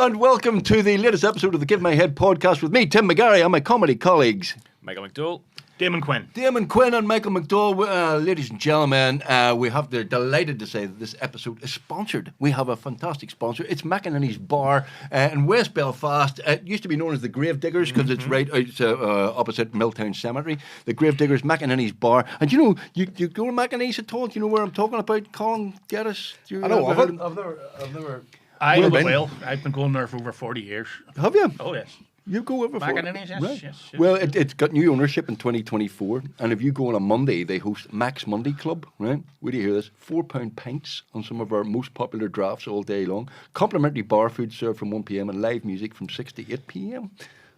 and welcome to the latest episode of the Give My Head podcast with me, Tim McGarry, and my comedy colleagues. Michael McDowell. Damon Quinn. Damon Quinn and Michael McDowell. Ladies and gentlemen, they're delighted to say that this episode is sponsored. We have a fantastic sponsor. It's McEnany's Bar in West Belfast. It used to be known as the Grave Diggers because it's right opposite Milltown Cemetery. The Grave Diggers, McEnany's Bar. And you know, you go to McEnany's at all? Do you know where I'm talking about? Colin Geddis? I know of it. I've never. I've been going there for over 40 years. Have you? Oh, yes. You go over McEnany's, yes, right. yes. Well, it's got new ownership in 2024, and if you go on a Monday, they host Max Monday Club, right? Where do you hear this? £4 pints on some of our most popular drafts all day long. Complimentary bar food served from 1 p.m. and live music from 6 to 8 p.m.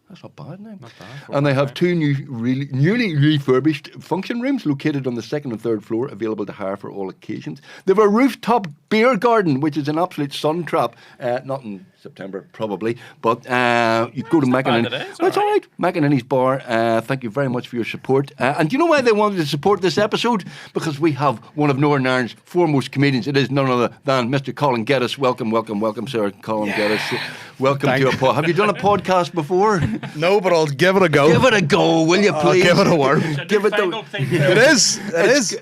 That's not bad now. Not bad. And they have two newly refurbished function rooms located on the second and third floor, available to hire for all occasions. They have a rooftop beer garden, which is an absolute sun trap. Not in September, probably, but you go to McEnany. That's all right. McEnany's Bar. Thank you very much for your support. And do you know why they wanted to support this episode? Because we have one of Northern Ireland's foremost comedians. It is none other than Mr. Colin Geddis. Welcome, Sir Colin Geddis. Welcome to a pod. Have you done a podcast before? No, but I'll give it a go. Give it a go, will you, please? I'll give it a whirl. Give it It is.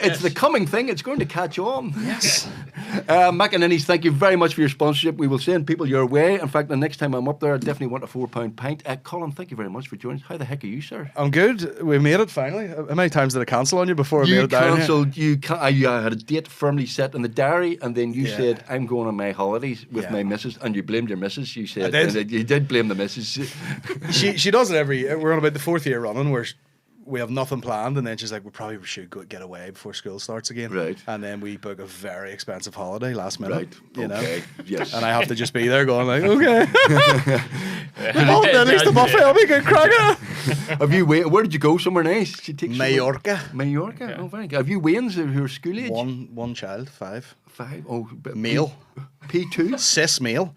It's the coming thing. It's going to catch on. Yes. McEnany's, thank you very much for your sponsorship. We will send people your way. In fact, the next time I'm up there, I definitely want a £4 pint. Colin, thank you very much for joining us. How the heck are you, sir? I'm good. We made it finally. How many times did I cancel on you before I made it down here? You had a date firmly set in the diary, and then you said, I'm going on my holidays with my missus, and you blamed your missus. You said, I did. You did blame the missus. She does it every year. We're on about the 4th year running where we have nothing planned, and then she's like, we probably should get away before school starts again. Right. And then we book a very expensive holiday last minute. Right. You know? Yes. And I have to just be there going like, okay. At least the buffet will be good cracker. Where did you go? Somewhere nice? Mallorca. Mallorca? Yeah. Oh, very good. Have you Waynes who are school age? One child, 5. 5? Oh, Male. P2? Cis male.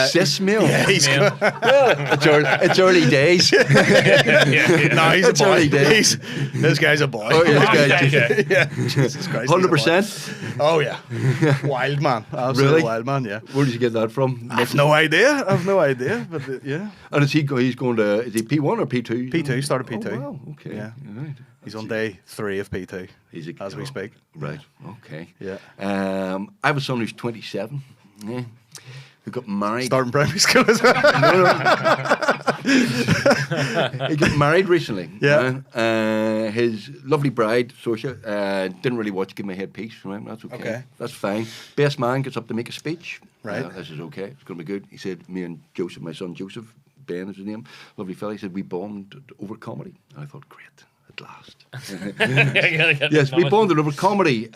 Cis male? Yeah, he's good. It's early days. No, he's It's a boy. early days. This guy's a boy. Oh, yeah, Yeah. Jesus Christ. 100%? Oh, yeah. Wild man. Absolute Really? wild man, yeah. Where did you get that from? I have no idea. But yeah. And he's going to, is he P1 or P2? P2, started P2. Oh, wow, okay. Yeah. Right. He's on day 3 of P2 as we speak. Right, okay. Yeah. I have a son who's 27, who got married. Starting primary school as well. He got married recently. Yeah. His lovely bride, Socia, didn't really watch Give My Head piece. Right? That's okay. That's fine. Best man gets up to make a speech. Right. This is okay. It's going to be good. He said, me and Joseph, my son Joseph, Ben is his name, lovely fella, he said, we bonded over comedy. And I thought, great. At last. Yes, we bonded over comedy.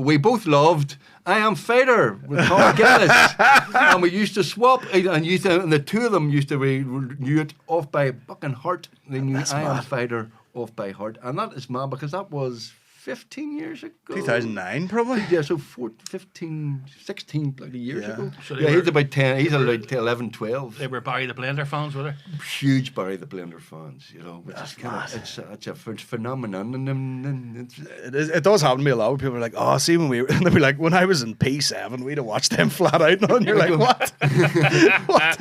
We both loved I Am Fighter with Colin Geddis. And we used to swap, and the two of them used to knew it off by fucking heart. They knew I Am Fighter off by heart. And that is mad because that was 15 years ago. 2009, probably. Yeah, so 16 bloody years ago. So He's about 10, he's about 11, 12. They were Barry the Blender fans, were they? Huge Barry the Blender fans, you know. Which is kind of, it's a phenomenon. And It does happen to me a lot. Where people are like, "Oh, see when and they'll be like, when I was in P7, we'd have watched them flat out." And you're like, "What? What?"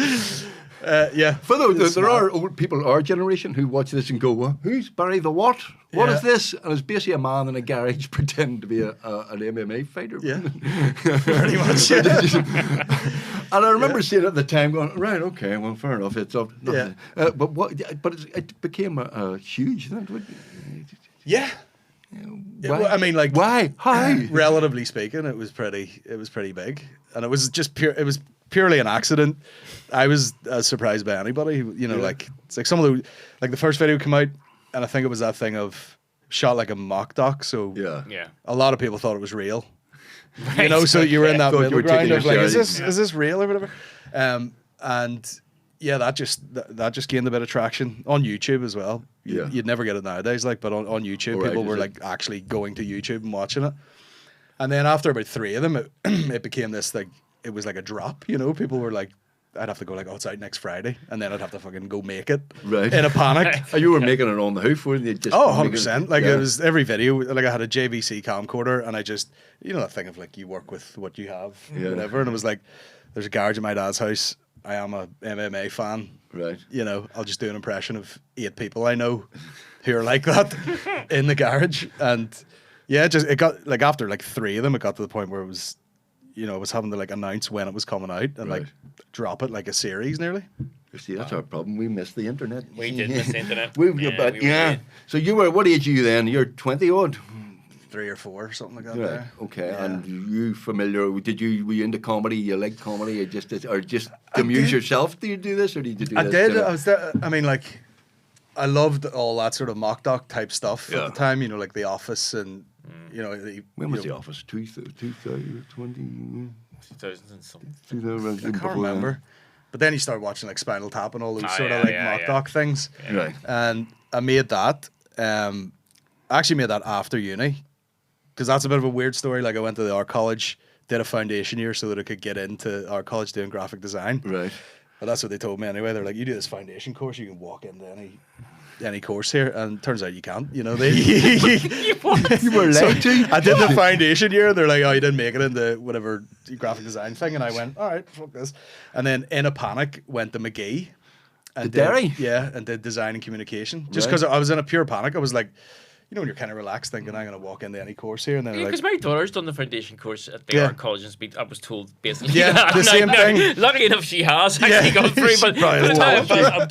Yeah. For there are old people our generation who watch this and go, well, who's Barry the what? What is this? And it's basically a man in a garage pretending to be an MMA fighter. Yeah. Pretty much. Yeah. And I remember seeing it at the time going, right, okay, well, fair enough. It's up. Yeah. But it became a huge thing. Yeah. Why? Well, I mean, like, why? How? Relatively speaking, it was pretty big, and it was just pure. It was purely an accident. I was as surprised by anybody. You know, like it's like some of the the first video came out, and I think it was that thing of shot like a mock doc. So Yeah. a lot of people thought it was real. Right. You know, so you were in that Thought you middle were ground taking of like, yourself- is this real or whatever? And yeah, that just gained a bit of traction on YouTube as well. Yeah. You'd never get it nowadays, like, but on YouTube, Right, people were is it? like actually going to YouTube and watching it. And then after about 3 of them, it became this like, it was like a drop, you know. People were like, I'd have to go like, oh, it's out next Friday, and then I'd have to fucking go make it in a panic. Oh, you were making it on the hoof, weren't you? Just 100%. Like it was every video. Like I had a JVC camcorder, and I just, you know, that thing of like you work with what you have, whatever. And it was like, there's a garage at my dad's house, I am a MMA fan. Right. You know, I'll just do an impression of 8 people I know who are like that in the garage. And yeah, it got like after like 3 of them, it got to the point where it was, you know, I was having to like announce when it was coming out and like drop it like a series nearly. You see, that's our problem. We missed the internet. We did miss the internet. Yeah. So you were, what age are you then? You're 20 odd? 3 or 4, something like that. Right. There. Okay. Yeah. And you familiar? Were you into comedy? You liked comedy? Or just to amuse yourself? Do you do this, or did you do I this? did. kind of- I was there, I mean, like, I loved all that sort of mock doc type stuff Yeah. at the time. You know, like The Office and you know. When was The Office? 2020? 2000 and something. I can't remember. But then you start watching like Spinal Tap and all those sort of like mock yeah. doc things. Right. And I made that. I actually made that after uni, because that's a bit of a weird story. Like I went to the art college, did a foundation year so that I could get into art college doing graphic design. Right. But that's what they told me anyway. They're like, you do this foundation course, you can walk into any course here. And turns out you can't. You know, You were lied to. I did the foundation year. They're like, oh, you didn't make it into whatever graphic design thing. And I went, all right, fuck this. And then in a panic, went to McGee. And The Derry? Yeah, and did design and communication. Just Right. because I was in a pure panic. I was like, you know, when you're kind of relaxed thinking, I'm going to walk into any course here. And then Yeah, they're because like, my daughter's done the foundation course at the Yeah. art college and speak. I was told basically. Yeah, the same thing. Luckily enough, she has actually gone through. But, She probably but has. I'm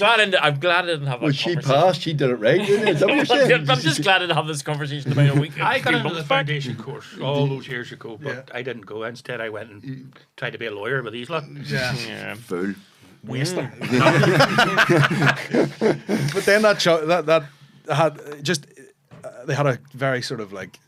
glad I didn't have. Well, that she conversation. passed. She did it right. Didn't it? Is that what you're saying? I'm just glad I didn't have this conversation about a week. I got few into the months back. foundation course all those years ago, but I didn't go. Instead, I went and tried to be a lawyer with these lot. Yeah. Fool. wasting. But then that had just they had a very sort of like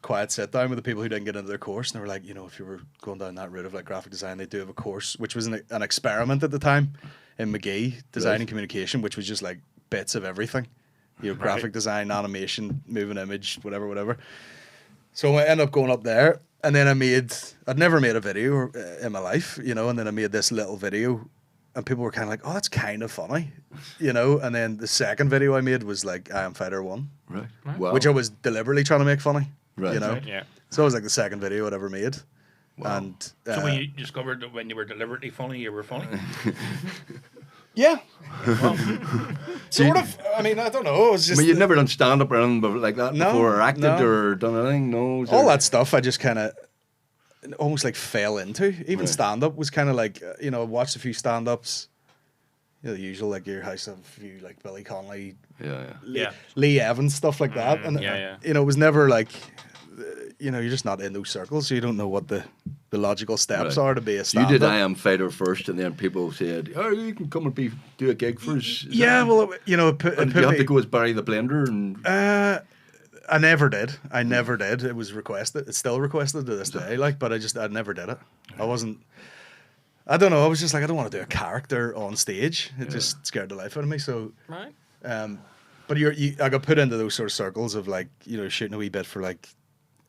quiet sit down with the people who didn't get into their course, and they were like, you know, if you were going down that route of like graphic design, they do have a course which was an experiment at the time in McGee, design and communication, which was just like bits of everything, you know, graphic design, animation, moving image, whatever. So I ended up going up there, and then I'd never made a video in my life, you know, and then I made this little video, and people were kind of like, oh, that's kind of funny, you know, and then the second video I made was like I Am Fighter 1, Right. Wow. which I was deliberately trying to make funny, Right. you know. Right, yeah. So it was like the second video I'd ever made. Wow. And So when you discovered that when you were deliberately funny, you were funny. yeah, sort of. I mean, I don't know. It was I just mean, you'd never done stand up or anything like that No, before, or acted no. or done anything? No? Is all there- that stuff. I just kind of almost like fell into. Even Right. stand up was kind of like you know, I watched a few stand ups. You know, the usual like your house of a few like Billy Connolly, Yeah. Yeah. Lee Evans, stuff like that. And yeah. you know, it was never like you know, you're just not in those circles, so you don't know what the logical steps Right. are to be a You stand-up. did I Am Fighter first, and then people said, "Oh, you can come and do a gig for us." Is Yeah, that- well, you know, it and put you have me- to go as Barry the Blender, and I never did. I never did. It was requested. It's still requested to this day. Like, but I never did it. I wasn't. I don't know. I was just like, I don't want to do a character on stage. It just scared the life out of me. So, Right. but I got put into those sort of circles of like, you know, shooting a wee bit for like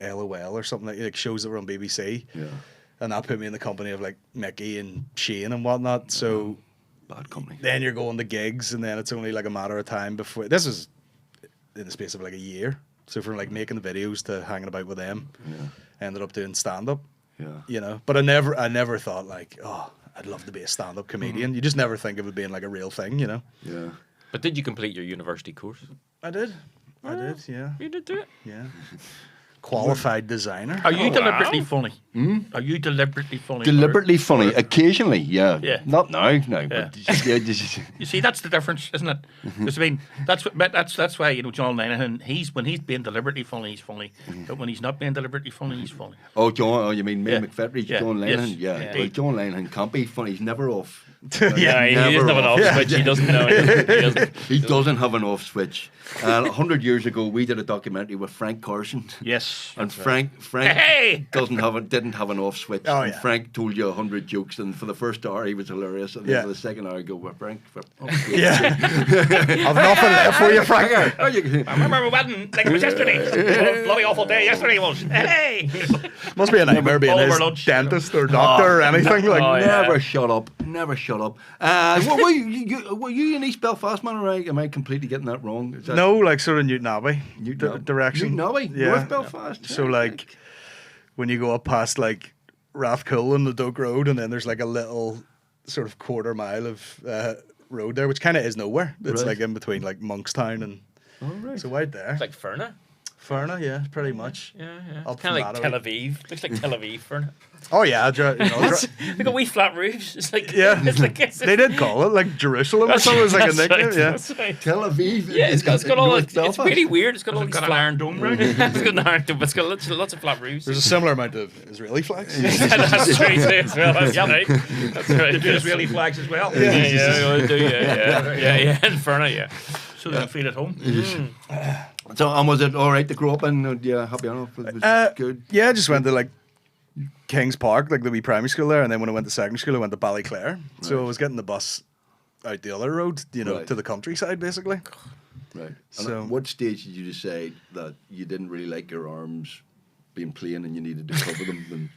LOL or something like shows that were on BBC. yeah, And that put me in the company of like Mickey and Shane and whatnot. So bad company. then you're going to gigs, and then it's only like a matter of time before. This was in the space of like a year. So from like making the videos to hanging about with them, ended up doing stand up. Yeah, You know, but I never thought like, oh, I'd love to be a stand up comedian. You just never think of it being like a real thing, you know. yeah. But did you complete your university course? I did. Yeah. You did do it. Yeah. Qualified designer. Are you Oh, deliberately wow. funny? Are you deliberately funny? Deliberately funny, occasionally, yeah. Yeah. Not now, no. Yeah. But yeah, just, You see, that's the difference, isn't it? Because I mean, that's why you know John Lennon. When he's being deliberately funny, he's funny. But when he's not being deliberately funny, he's funny. John. Oh, you mean May Yeah. McFetridge, Yeah. John Lennon? Yes. Yeah. Yeah. Well, John Lennon can't be funny. He's never off. Yeah, he Never doesn't have an off. off switch. He doesn't know. He doesn't. He doesn't have an off switch. 100 years ago, we did a documentary with Frank Carson. Yes. And Frank Hey! didn't have an off switch. Oh, And yeah. Frank told you 100 jokes, and for the first hour he was hilarious, and then Yeah. for the second hour, I go, well, Frank. Yeah. I've nothing left for you, Frank. Oh, you, I remember my wedding like it was yesterday. Oh, bloody awful day yesterday was. Hey! Must be a nightmare being All over his lunch. dentist or doctor or anything. Like, Oh, yeah. never shut up. Never shut up. Were you in East Belfast, man? Or am I completely getting that wrong? Is that no, like sort of Newton Abbey Newton direction. Newton Abbey? North Belfast? So Yeah, like when you go up past like Rathcoole and the Doak Road, and then there's like a little sort of quarter mile of road there, which kind of is nowhere. It's Right. like in between like Monkstown and All right. so right there. It's like Ferna. Ferna, yeah, pretty much. Yeah. Up It's kind of from like that Tel Aviv. Looks like Tel Aviv, Ferna. Oh yeah, Look at wee flat roofs. It's like Yeah. It's like they did call it like Jerusalem or something. It was like a that's nickname. right, Yeah. that's right. Tel Aviv. Yeah, it's got all. North It's Belfast. really weird. It's got all It's these got an flat. iron dome round. It's got an iron dome. It's got lots of flat roofs. There's a similar amount of Israeli flags. That's true too, as well. That's right. That's right. They do Israeli flags as well. Yeah, we do, yeah. In Ferna, yeah. So they don't feel at home. So, and was it all right to grow up in? Yeah, happy enough. It was good. Yeah, I just went to like Kings Park, like the wee primary school there, and then when I went to secondary school, I went to Ballyclare. So I was getting the bus out the other road, Right. to the countryside, basically. Right. And So- at what stage did you decide that you didn't really like your arms being plain and you needed to cover them and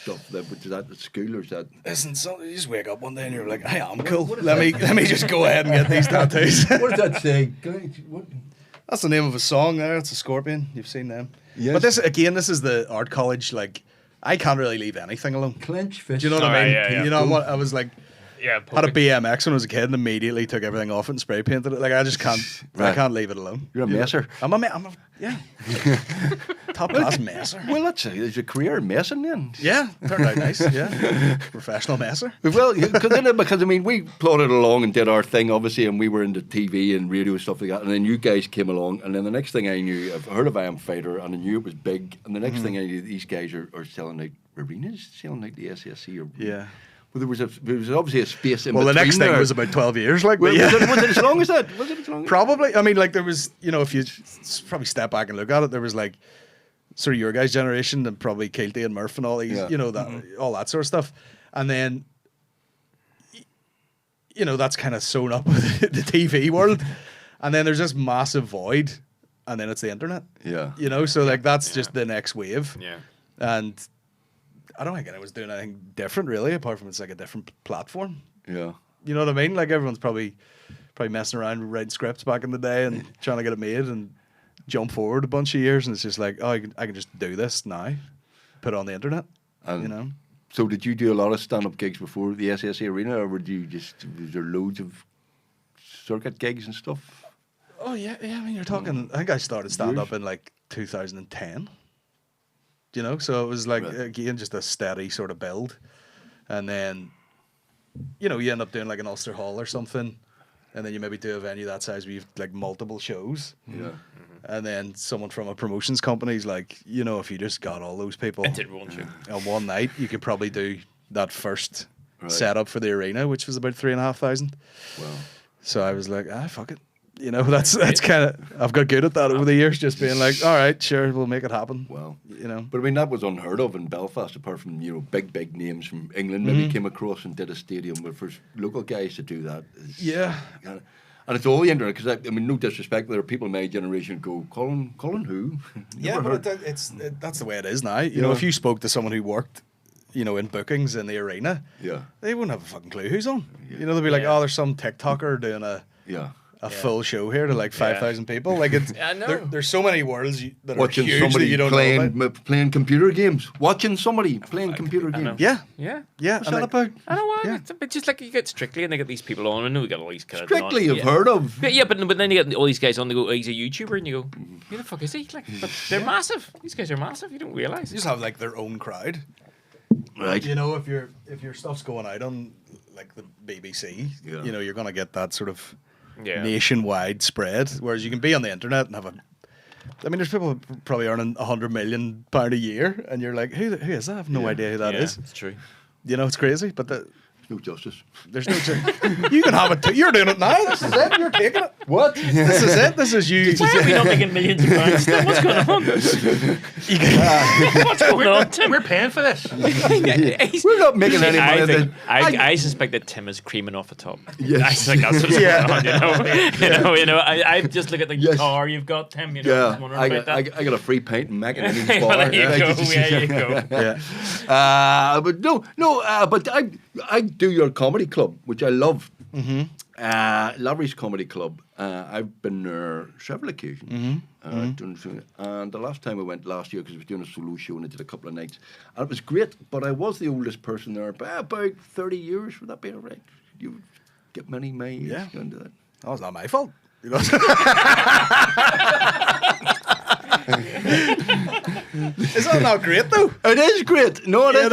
stuff? Was that at school or is that? Listen, so you just wake up one day and you're like, "Hey, I'm cool. Let me just go ahead and get these tattoos." What does that say? What? That's the name of a song there. It's a scorpion. You've seen them. Yes. But this is the art college. Like, I can't really leave anything alone. Clench fist. Do you know what I Alright, mean? yeah, yeah. You know what? I was like, Yeah, had a BMX when I was a kid and immediately took everything off it and spray painted it. Like, I just can't. I Right. can't leave it alone. You're a messer. I'm a yeah. Top class messer. Well, that's is your career messing then? Yeah, turned out nice. Yeah, professional messer. Well, because I mean, we plodded along and did our thing, obviously, and we were into TV and radio and stuff like that. And then you guys came along, and then the next thing I knew, I've heard of I Am Fighter, and I knew it was big. And the next thing I knew, these guys are selling out arenas, selling out the SSC. Or, Yeah. Well, there was obviously a space in Well, the between next thing there. was about 12 years. Like, Well, but yeah. was it as long as that? Was it as long as Probably. I mean, like there was, if you probably step back and look at it, there was like sort of your guys' generation and probably Kilty and Murph and all these, Yeah. that all that sort of stuff, and then that's kind of sewn up with the TV world, and then there's this massive void, and then it's the internet. Yeah. So like that's just the next wave, Yeah. and I don't think I was doing anything different really, apart from it's like a different platform. Yeah. You know what I mean? Like everyone's probably messing around writing scripts back in the day and trying to get it made and jump forward a bunch of years, and it's just like, oh, I can just do this now, put it on the internet. And So did you do a lot of stand-up gigs before the SSA Arena, or was there loads of circuit gigs and stuff? Oh yeah. I mean, you're talking. I think I started stand up in like 2010. So it was like Right. again just a steady sort of build, and then you end up doing like an Ulster Hall or something, and then you maybe do a venue that size where you've like multiple shows. Yeah. And then someone from a promotions company's like, if you just got all those people It did one show. on one night, you could probably do that first Right. setup for the arena, which was about 3,500. Well. So I was like, fuck it. That's kind of, I've got good at that over the years, just being like, all right, sure, we'll make it happen. Well, You but I mean that was unheard of in Belfast. Apart from big names from England, maybe came across and did a stadium. But for local guys to do that, is, Yeah. and it's all the internet. Because I mean, no disrespect, there are people in my generation who go, Colin who? Yeah, Never but heard. that's the way it is now. Yeah. If you spoke to someone who worked, in bookings in the arena, Yeah, they wouldn't have a fucking clue who's on. They'd be like, Yeah. oh, there's some TikToker doing a yeah. full show here to like 5,000 people. Like it's I know. there's so many worlds that Watching are huge that somebody you don't know about. playing computer games. Watching somebody playing computer I know. games. Yeah, Yeah. yeah. What's and that like- about? I don't know why. Yeah. It's just like you get Strictly and they get these people on. I know we got all these kind Strictly, of you've heard of. Yeah, but then you get all these guys on. They go, oh, he's a YouTuber, and you go, who the fuck is he? Like, but they're massive. These guys are massive. You don't realize. You just have like their own crowd. Right. If your stuff's going out on like the BBC, Yeah. you're gonna get that sort of Yeah. nationwide spread. Whereas you can be on the internet and have I mean, there's people probably earning £100 million a year, and you're like, who is that? I have no Yeah. idea who that Yeah, is. it's true. It's crazy, but No justice. there's no. You can have it too. You're doing it now. This is it. You're taking it. What? This is it. This is you. Why are we not making millions of pounds still? What's going on? What's going on, Tim? We're paying for this. We're not making any money. I, think, then. I suspect that Tim is creaming off the top. Yes. I think that's what's Yeah. going on. I just look at the Yes. car you've got, Tim. Just wondering I about got, that. I got a free paint and Mac and Well, there you go. There you go. Yeah. But but I do your comedy club, which I love. Lavery's Comedy Club. I've been there several occasions. And the last time I went last year, because I was doing a solo show and I did a couple of nights, and it was great. But I was the oldest person there by about 30 years. Would that be all right? You get many my age going to that? Oh, it's not my fault. You know? Is that not great though? It is great. No, it is.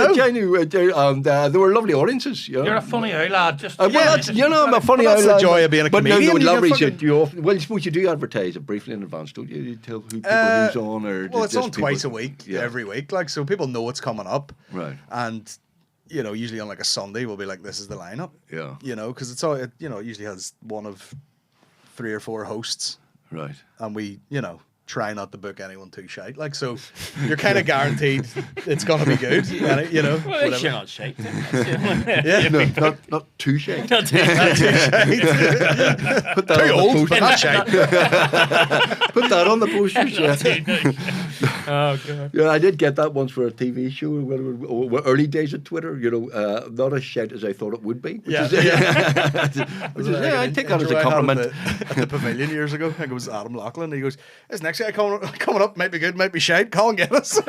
And they were lovely audiences. You know? You're a funny old lad. Just Well, that's, I'm a funny That's old the lad, joy of being a but comedian. no, You Lavery can said you often, well, I suppose you do advertise it briefly in advance, don't you? You tell who people who's on, or well, it's just on people- twice a week, every week, like, so people know it's coming up, Right. And usually on like a Sunday, we'll be like, "This is the lineup," Yeah. because it's all it usually has one of 3 or 4 hosts, Right. and we try not to book anyone too shite, like, so you're kind of guaranteed it's gonna be good, Well, at least whatever. you're not shite. Yeah, No, not too shady. Not too shite. Put that too on the old, poster. but not shite. Put that on the posters. Oh god. Yeah, I did get that once for a TV show. Early days of Twitter, not as shit as I thought it would be. Which is, I take that as a compliment. At the Pavilion years ago, I think it was Adam Lachlan. He goes, "This next guy coming up might be good, might be shite. Colin Geddis." Is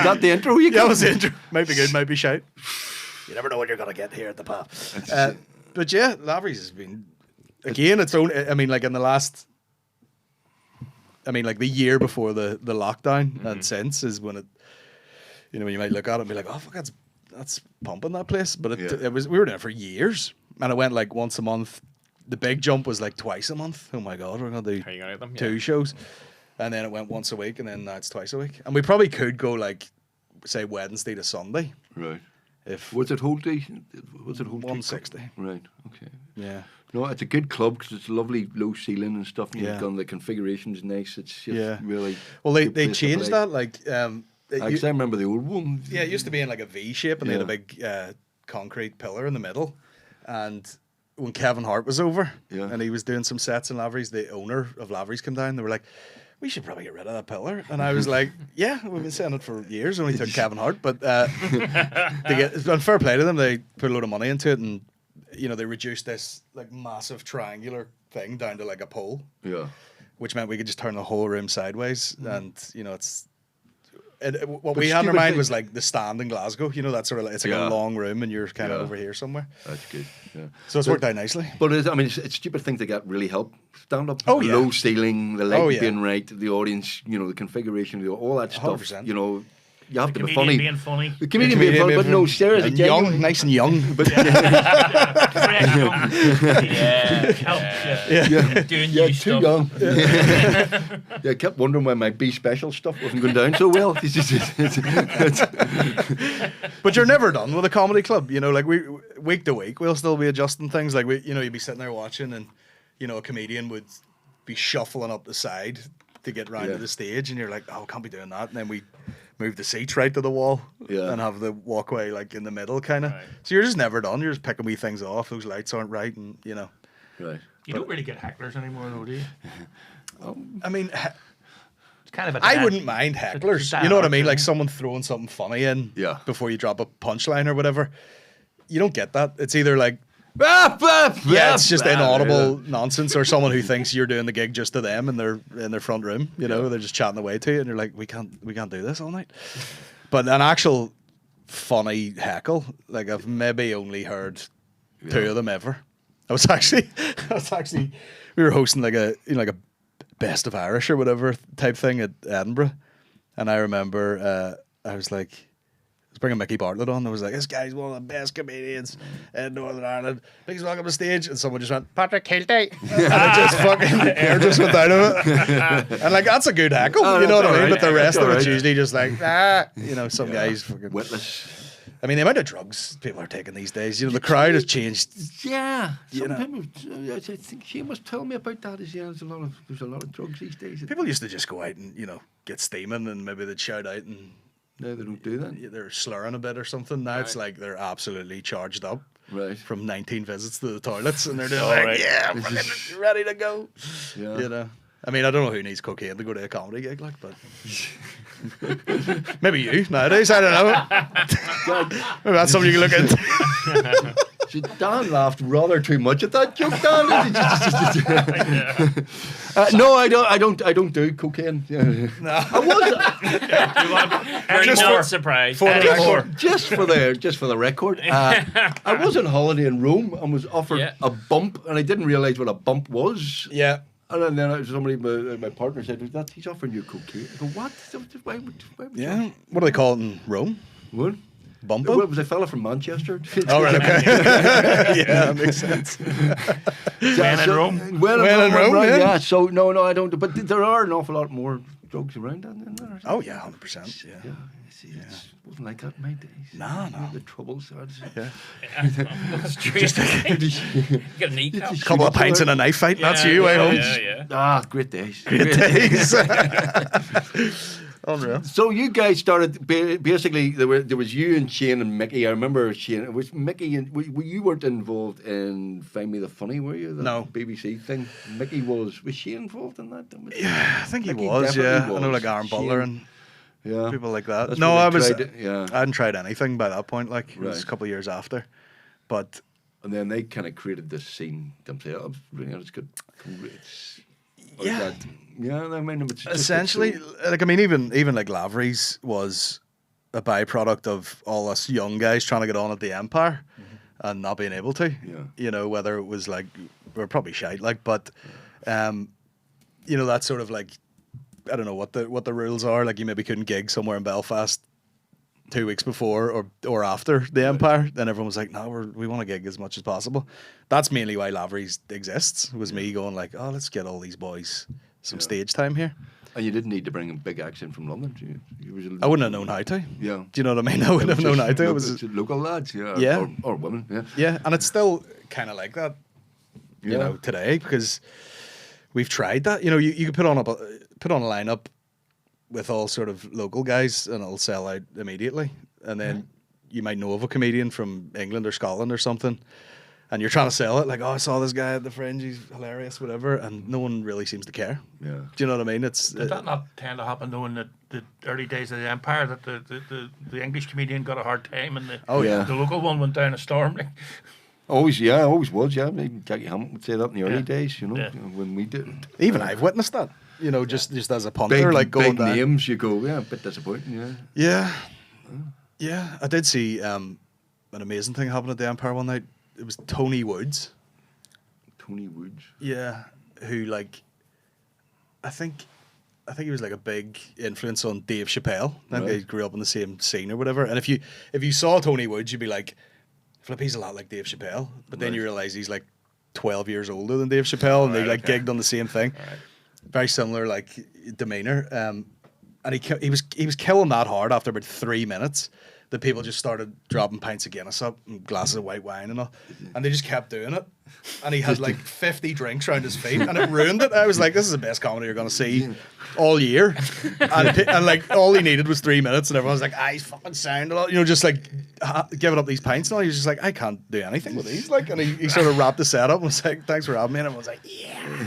that the intro you Yeah, got? that was the intro. Might be good, might be shite. You never know what you're gonna get here at the pub. But yeah, Lavery's has been again its own. I mean, like in the last. I mean, like the year before the lockdown and since is when it. When you might look at it and be like, "Oh fuck, that's pumping that place," but it was. We were there for years, and it went like once a month. The big jump was like twice a month. Oh my god, we're gonna do How you gonna do them? 2 shows, and then it went once a week, and then now it's twice a week. And we probably could go like, say Wednesday to Sunday. Right. If Was it whole day? Was it whole day? 160. Right. Okay. Yeah. No, it's a good club because it's lovely low ceiling and stuff. And Yeah. you've done the configuration's nice. It's just really. Well, they good place to changed play. that like. Because I remember the old one. Yeah, it used to be in like a V shape, and they had a Yeah. big concrete pillar in the middle. And when Kevin Hart was over, and he was doing some sets in Lavery's, the owner of Lavery's came down. They were like, "We should probably get rid of that pillar." And I was like, "Yeah, we've been saying it for years." Only took Kevin Hart, but and fair play to them. They put a load of money into it, and they reduced this like massive triangular thing down to like a pole, Yeah. which meant we could just turn the whole room sideways, and it's. What But we had in our stupid mind thing- was like the stand in Glasgow, that sort of it's like Yeah. a long room and you're kind of Yeah. over here somewhere. That's good. Yeah. So it's worked out nicely. But it's stupid things that get really help stand up. Oh, yeah. Low ceiling, the light Oh, yeah. being right, the audience, the configuration, all that stuff. 100%. You have to be Comedian funny. being funny. The comedian being funny, but no, Sarah's a and genuine. young, nice and young. But Fresh, young. yeah, Doing yeah, new too stuff. young. Yeah, I kept wondering why my B special stuff wasn't going down so well. But you're never done with a comedy club. Like week to week, we'll still be adjusting things. Like you'd be sitting there watching, and a comedian would be shuffling up the side to get round Yeah. to the stage, and you're like, "Oh, can't be doing that." And then we move the seats right to the wall, Yeah. and have the walkway like in the middle, kind of. Right. So you're just never done. You're just picking wee things off. Those lights aren't right, and Right. You don't really get hecklers anymore, though, do you? I mean. It's kind of a I dad- wouldn't mind it's hecklers. a You know what I dad mean? Like thing. someone throwing something funny in Yeah. before you drop a punchline or whatever. You don't get that. It's either like, Yeah, it's just inaudible nonsense, or someone who thinks you're doing the gig just to them in their front room. They're just chatting away to you, and you're like, we can't do this all night. But an actual funny heckle, like I've maybe only heard 2 of them ever. I was actually, we were hosting like a Best of Irish or whatever type thing at Edinburgh, and I remember I was bringing Mickey Bartlett on. I was like, "This guy's one of the best comedians in Northern Ireland. Please welcome to the stage." And someone just went, "Patrick Kilty," and it just fucking the air just went out of it. And like that's a good heckle, Oh, you know what I that's mean? alright. But the rest That's of it's alright. usually just like some guys fucking. Witless. I mean, the amount of drugs people are taking these days. The crowd has changed. Yeah. You know. Sometimes I think she must tell me about that. There's a lot of drugs these days. People used to just go out and get steaming, and maybe they'd shout out and. No, they don't do that. They're slurring a bit or something. Now it's like they're absolutely charged up Right. from 19 visits to the toilets, and they're just All like, right. "Yeah, I'm fucking ready to go." Yeah. I mean, I don't know who needs cocaine to go to a comedy gig, like, but maybe you nowadays. I don't know. Maybe that's something you can look into. So Dan laughed rather too much at that joke, Dan. No, I don't do cocaine. No. I was Not surprised. just for the record. I was on holiday in Rome and was offered a bump, and I didn't realise what a bump was. Yeah. And then somebody, my partner said, he's offering you cocaine. I go, what? Why would Yeah. What do they call it in Rome? What? Bumping? Well, it was a fella from Manchester. Oh, right, okay. Yeah, that makes sense. When in Rome? When in Rome, right, yeah. So, no, I don't. But there are an awful lot more drugs around than there. Oh, yeah, 100%. Yeah. See, it wasn't like that in my days. No. The troubles. Yeah. Just get a kneecap. A couple of pints and a knife fight, that's you, eh, Holmes? Ah, great days. Great days. Unreal. So you guys started basically. There was you and Shane and Mickey. I remember Shane. It was Mickey and you weren't involved in Find Me the Funny, were you? That No. BBC thing. Mickey was. Was Shane involved in that? Yeah, I think he Mickey was. Yeah, definitely I know, like was. Aaron Butler and Yeah. people like that. That's No, when I they was. tried it, yeah. I hadn't tried anything by that point. Like it was Right. a couple of years after, but And then they kind of created this scene themselves. It's good. It's, Yeah. That, yeah, I mean, it's just essentially, like I mean, even like Lavery's was a byproduct of all us young guys trying to get on at the Empire and not being able to. Yeah. You know, whether it was like we're probably shite, like, but you know, that sort of like I don't know what the rules are. Like you maybe couldn't gig somewhere in Belfast 2 weeks before or after the Empire. Then everyone was like, no, we want to gig as much as possible. That's mainly why Lavery's exists. Was me going like, oh, let's get all these boys some stage time here. And you didn't need to bring a big accent from London. I wouldn't have known how to. Yeah. Do you know what I mean? I wouldn't have known how to. It was local lads, yeah. Yeah. Or women, yeah. yeah, and it's still kind of like that, you Yeah. know, today because we've tried that. You know, you could put on a lineup with all sort of local guys and it'll sell out immediately. And then you might know of a comedian from England or Scotland or something and you're trying to sell it like, oh, I saw this guy at the Fringe, he's hilarious, whatever, and no one really seems to care. Yeah. Do you know what I mean? It's Did that not tend to happen though in the early days of the Empire that the English comedian got a hard time and the local one went down a storm? Like. Always was, yeah. Even Jackie Hammond would say that in the early days, you know, when we did. even I've witnessed that, you know, just as a punter, Big, like going big down. names, you go, yeah, a bit disappointing, yeah. Yeah. Yeah, I did see an amazing thing happen at the Empire one night. It was Tony Woods. Tony Woods. Yeah, who like I think he was like a big influence on Dave Chappelle. I think they grew up in the same scene or whatever. And if you saw Tony Woods, you'd be like, flip, he's a lot like Dave Chappelle. But then you realise he's like 12 years older than Dave Chappelle and they like gigged on the same thing. Very similar like demeanour. And he was killing that hard after about 3 minutes. The people just started dropping pints of Guinness up and glasses of white wine and all. And they just kept doing it. And he had like 50 drinks around his feet and it ruined it. I was like, this is the best comedy you're going to see all year. And like all he needed was 3 minutes and everyone was like, he's fucking sound a lot. You know, just like giving up these pints and all. He was just like, I can't do anything with these. Like, and he sort of wrapped the setup and was like, thanks for having me. And everyone was like, yeah.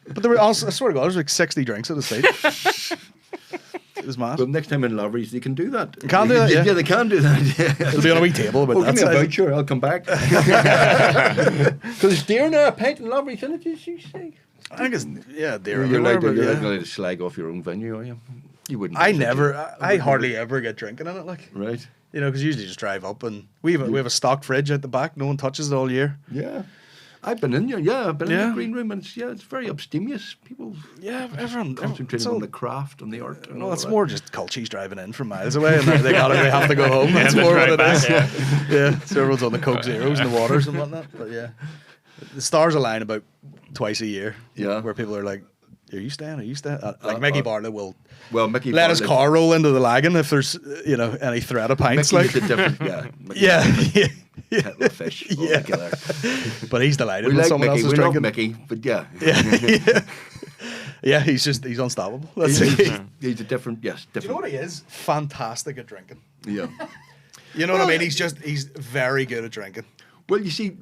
But there were also, I swear to God, there was like 60 drinks at his feet. It was mad. Well, next time in Lavery's, they can do that. They can do that, yeah. Yeah, they can do that. Yeah. It'll be on a wee table, but Give that's me a it. voucher, I'll come back. Because it's dear now, a pint in Lavery's, isn't it? You say? I think it's dear. You're everywhere, like but yeah. to slag off your own venue, are you? You wouldn't. I hardly ever get drinking in it, like. Right. You know, because usually just drive up and we have a stocked fridge out the back. No one touches it all year. Yeah. I've been in there, yeah. I've been in Yeah. the green room and it's very abstemious. People Everyone concentrating on the craft and the art. And well, all it's that. more just cultures driving in from miles away and they have to go home. That's more what it is. Yeah. So everyone's on the Coke Zeros and the waters and whatnot. But yeah, the stars align about twice a year. Yeah. Where people are like, "Are you staying? Are you staying?" Like Mickey Bartlett will. Well, Mickey Let his Bartlett- car roll into the lagoon if there's any threat of pints. Mickey's Like a different, yeah. Mickey- yeah. Kettle of fish. Yeah. Killer. But he's delighted We when like someone Mickey. else is We love drinking. Mickey, but yeah. Yeah, he's unstoppable. That's He's, it. he's a different, yes, Do you know different. what he is? Fantastic at drinking. Yeah. You know what I mean? He's very good at drinking. Well, you see,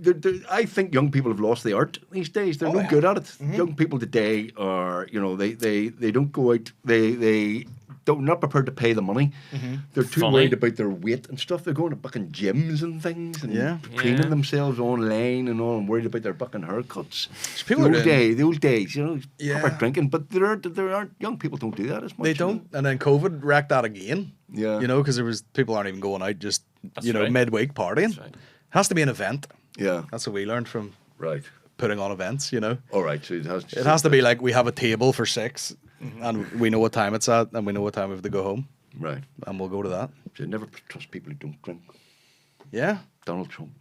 I think young people have lost the art these days. They're no good at it. Young people today are, they don't go out. They not prepared to pay the money. They're too Funny. worried about their weight and stuff. They're going to fucking gyms and things and Yeah. training Yeah. themselves online and all, and worried about their fucking haircuts. people the are old doing- the old days, you know, Yeah. proper drinking. But there aren't young people don't do that as much. They you know. don't, and then COVID wrecked that again. Yeah. You know, because there was people aren't even going out just right. midweek partying. That's right. Has to be an event. Yeah. That's what we learned from Right. putting on events. You know, All right. So it has to be like we have a table for 6, and we know what time it's at, and we know what time we have to go home, right. and we'll go to that. So you never trust people who don't drink. Yeah. Donald Trump.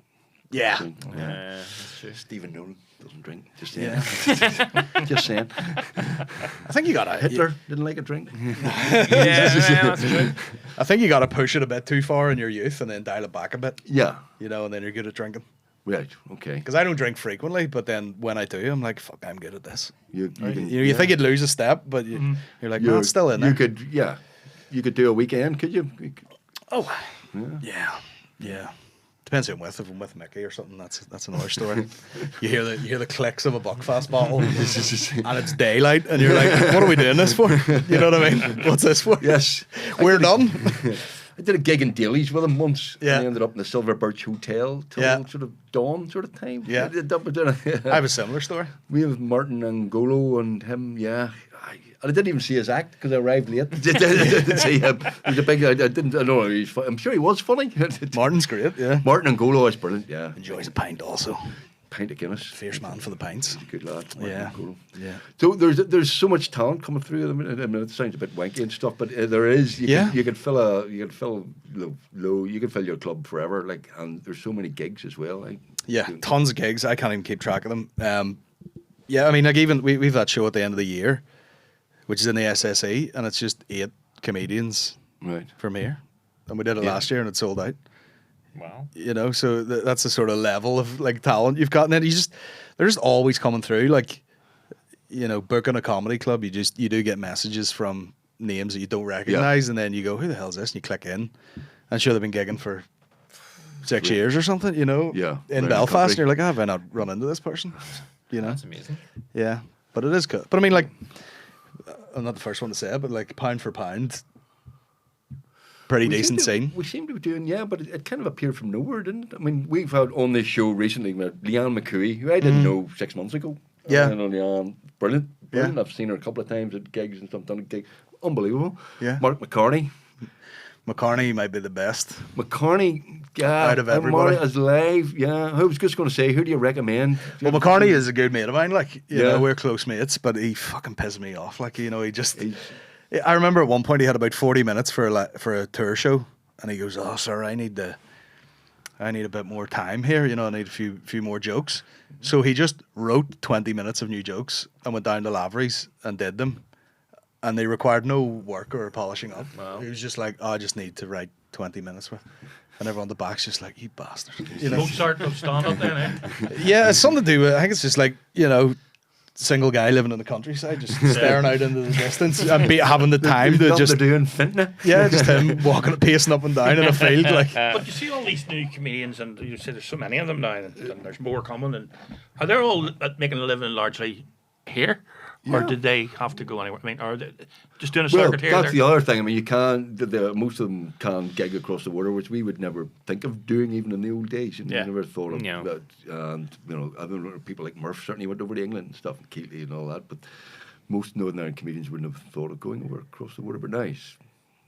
Yeah. Drink. Yeah, that's true. Stephen Nolan doesn't drink. Just saying. Yeah. Just saying. I think you gotta Hitler didn't like a drink. Yeah, that's true. I think you gotta push it a bit too far in your youth, and then dial it back a bit. Yeah. You know, and then you're good at drinking. Right. Okay. Because I don't drink frequently, but then when I do, I'm like, fuck, I'm good at this. You can, You think you'd lose a step, but you're like, no, You're- it's still in there. You could, yeah. You could do a weekend, could you? Oh, yeah. Depends who I'm with. If I'm with Mickey or something, that's another story. you hear the clicks of a Buckfast bottle, and it's daylight, and you're like, what are we doing this for? You know what I mean? What's this for? Yes. We're done. I did a gig in Daly's with him once. Yeah. And I ended up in the Silver Birch Hotel till Yeah. sort of dawn sort of time. Yeah. I I have a similar story. We have Martin Angolo and him, yeah. I didn't even see his act because I arrived late. I didn't see him. He was a big. I didn't. I know. I'm sure he was funny. Martin's great, yeah. Martin Angolo is brilliant. Yeah. Enjoys a pint also. Pint of Guinness. Fierce man for the pints. Good lad. Martin Yeah. Angolo. Yeah. So there's so much talent coming through. I mean, it sounds a bit wanky and stuff, but there is. You could fill your club forever. Like, and there's so many gigs as well. Like, Yeah, tons of gigs. I can't even keep track of them. Yeah, I mean, like even we've that show at the end of the year, which is in the SSE, and it's just 8 comedians Right. from here, and we did it Yeah. last year, and it sold out. Wow. You know, so that's the sort of level of like talent you've got, and then they're just always coming through. Like, you know, booking a comedy club, you do get messages from names that you don't recognize, and then you go, who the hell is this? And you click in, and sure they've been gigging for 6 years or something. You know, Yeah, in around the Belfast, country. and you're like, have I not run into this person? You know, That's amazing. yeah, but it is good. But I mean, like, I'm not the first one to say it, but like pound for pound, pretty decent scene. We seem to be doing, yeah, but it kind of appeared from nowhere, didn't it? I mean, we've had on this show recently with Leanne McCooey, who I didn't know 6 months ago. Yeah. You know, Leanne, brilliant. Yeah. I've seen her a couple of times at gigs and stuff, done a gig. Unbelievable. Yeah. Mark McCartney. McCartney might be the best. McCartney, yeah. Out of and everybody. Marty is live, yeah. I was just going to say, who do you recommend? Well, McCartney is a good mate of mine. Like, you Yeah. know, we're close mates, but he fucking pisses me off. Like, you know, He's- I remember at one point he had about 40 minutes for a tour show, and he goes, "Oh, sir, I need a bit more time here. You know, I need a few more jokes." So he just wrote 20 minutes of new jokes and went down to Lavery's and did them, and they required no work or polishing up. Wow. He was just like, "Oh, I just need to write 20 minutes with," and everyone at the back's just like, "You bastard," you know. Mozart of stand up then, eh? Yeah, it's something to do with. I think it's just like, you know, single guy living in the countryside, just staring out into the distance and having the time to Nothing just to do in Fintna. yeah, just him walking, pacing up and down in a field like. But you see all these new comedians, and you say there's so many of them now, and there's more coming. And are they all making a living largely here, or Yeah. did they have to go anywhere? I mean, are they just doing a Well, circuit here? that's the there? other thing. I mean, you can't. Most of them can't gig across the border, which we would never think of doing, even in the old days. You know, Yeah. we never thought of No. that. And you know, I know people like Murph certainly went over to England and stuff, and Keeley and all that. But most Northern Ireland comedians wouldn't have thought of going over across the border. But nice,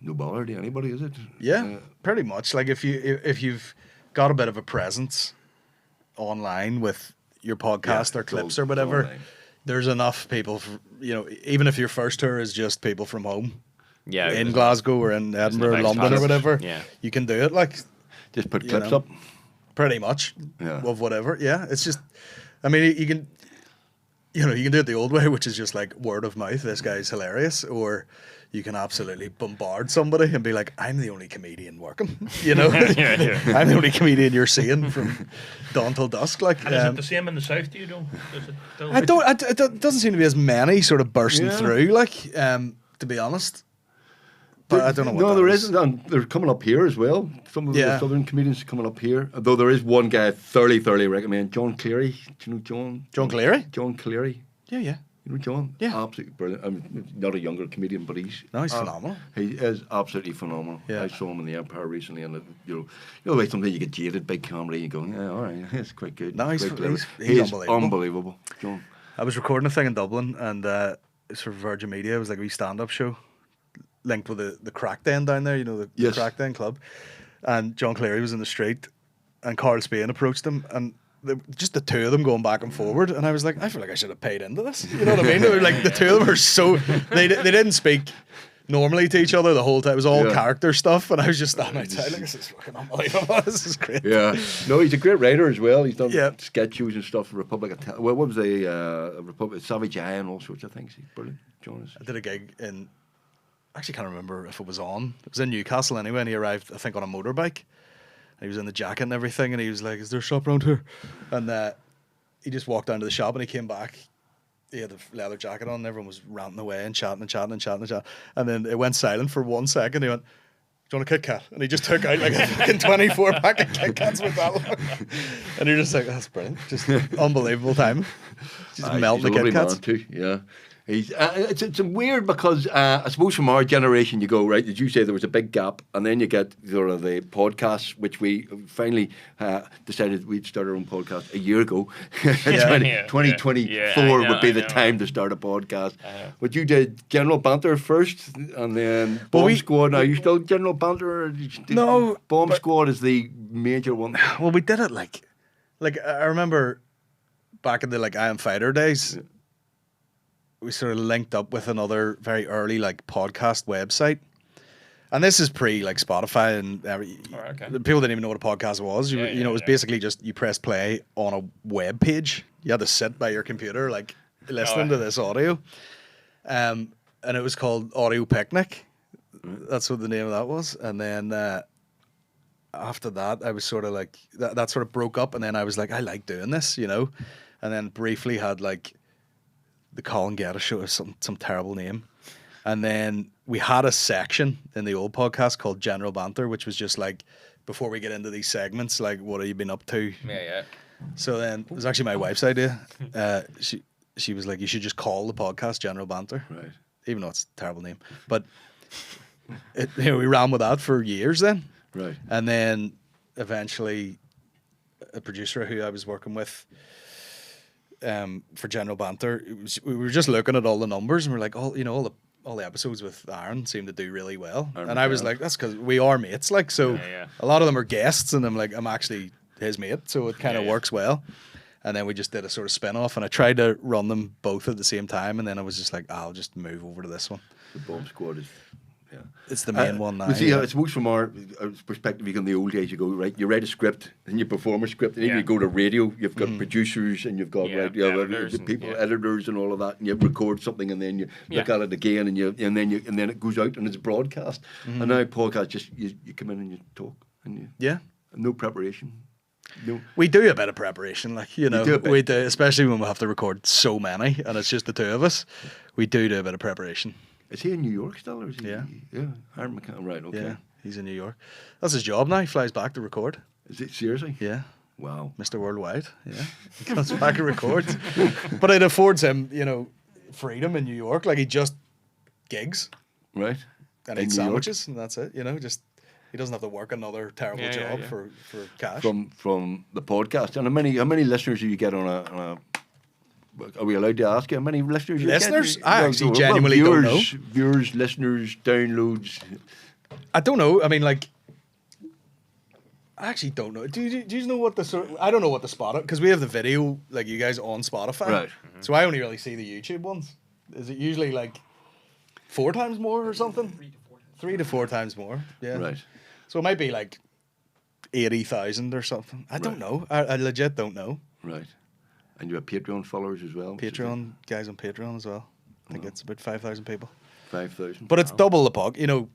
no bother to anybody, is it? Yeah, pretty much. Like if you've got a bit of a presence online with your podcast Yeah, or clips it's or all whatever, online. there's enough people. You know, even if your first tour is just people from home Yeah. in Glasgow or in Edinburgh, or nice London or package. whatever, Yeah. you can do it. Like Just put You clips know. up. pretty much Yeah. of whatever. Yeah, it's just. I mean, you can. You know, you can do it the old way, which is just like word of mouth. This guy's hilarious, or you can absolutely bombard somebody and be like, "I'm the only comedian working." You know, Yeah. I'm the only comedian you're seeing from dawn till dusk. Like, And is it the same in the south? Do you know? Is it still? I don't. It doesn't seem to be as many sort of bursting Yeah. through. Like, to be honest, but I don't know. What No, that there is. isn't. And they're coming up here as well. Some of Yeah. the southern comedians are coming up here. Though there is one guy I thoroughly recommend, John Cleary. Do you know John? John Cleary? John Cleary. Yeah, yeah. You know John? Yeah. Absolutely brilliant. I mean, not a younger comedian, but he's phenomenal. He is absolutely phenomenal. Yeah. I saw him in the Empire recently, and you know, like sometimes you get jaded by comedy, and you go, yeah, all right, it's quite good. No, It's he's quite clever. he's Unbelievable, John. I was recording a thing in Dublin, and sort of Virgin Media. It was like a wee stand-up show linked with the Crack Den down there. You know the Yes. Crack Den club. And John Cleary was in the street, and Carl Spain approached him, and just the two of them going back and forward. And I was like, I feel like I should have paid into this. You know what I mean? They were like the two of them were so they didn't speak normally to each other the whole time. It was all Yeah. character stuff, and I was just standing outside like, this is fucking unbelievable. This is great. Yeah, no, he's a great writer as well. He's done Yeah. sketch shows and stuff. Republic of what was the Republic Savage Eye and all sorts of things. He's brilliant. John is. I did a gig in. I actually can't remember if it was on. It was in Newcastle anyway, and he arrived, I think, on a motorbike. And he was in the jacket and everything, and he was like, "Is there a shop around here?" And he just walked down to the shop, and he came back. He had the leather jacket on, and everyone was ranting away and chatting and chatting and chatting and chatting. And then it went silent for 1 second. He went, "Do you want a Kit Kat?" And he just took out like a fucking 24 pack of Kit Kats with that one. And you're just like, "That's brilliant! Just unbelievable time." Just melting the He's a lovely Kit Kats. man too. Yeah. He's, it's weird because I suppose from our generation you go, right, as you say, there was a big gap, and then you get sort of the podcasts, which we finally decided we'd start our own podcast a year ago. 2024 would be the time to start a podcast. But you did General Banter first, and then Bomb Squad. Now, are you still General Banter? Or No, Bomb Squad is the major one. Well, we did it like I remember back in the like I Am Fighter days. Yeah. We sort of linked up with another very early like podcast website, and this is pre like Spotify and the people didn't even know what a podcast was. You know, it was basically just you press play on a web page. You had to sit by your computer like listening to this audio, and it was called Audio Picnic. That's what the name of that was. And then after that, I was sort of like that sort of broke up, and then I was like, I like doing this, you know, and then briefly had like the Colin Geddis show, some terrible name. And then we had a section in the old podcast called General Banter, which was just like, before we get into these segments, like, what have you been up to? Yeah. So then it was actually my wife's idea. She was like, you should just call the podcast General Banter. Right. Even though it's a terrible name. But we ran with that for years then. Right. And then eventually a producer who I was working with, for General Banter, we were just looking at all the numbers and we're like, all the episodes with Aaron seem to do really well. And I was like, that's because we are mates, like, so a lot of them are guests, and I'm actually his mate, so it kind of works well. And then we just did a sort of spin-off, and I tried to run them both at the same time, and then I was just like, I'll just move over to this one. The Bomb Squad is. Yeah. It's the main one now. But see, I suppose from our perspective, in the old days, you go, right, you write a script, and you perform a script, and then you go to radio, you've got producers, and you've got editors people, editors and all of that, and you record something, and then you look at it again, and then it goes out and it's broadcast. And now podcast, just you come in and you talk, and no preparation. No. We do a bit of preparation, like, you know, we do, especially when we have to record so many, and it's just the two of us. We do a bit of preparation. Is he in New York still, or is he? Yeah. Aaron McCann, right, okay. Yeah, he's in New York. That's his job now. He flies back to record. Is it seriously? Yeah. Wow. Mr. Worldwide. Yeah. He comes back and records. But it affords him, you know, freedom in New York. Like, he just gigs. Right. And eats sandwiches, and that's it. You know, just he doesn't have to work another terrible job for cash. From the podcast. And how many listeners do you get on a are we allowed to ask you how many listeners you get? I actually genuinely don't know. Viewers, listeners, downloads. I don't know. I mean, like, I actually don't know. Do you know what I don't know what the Spotify, because we have the video, like, you guys on Spotify. Right. So I only really see the YouTube ones. Is it usually like 4 times more or something? 3 to 4 times more. Yeah. Right. So it might be like 80,000 or something. I don't know. I legit don't know. Right. And you have Patreon followers as well? Patreon, guys on Patreon as well. I think it's about 5,000 people. 5,000. But it's double the puck, you know.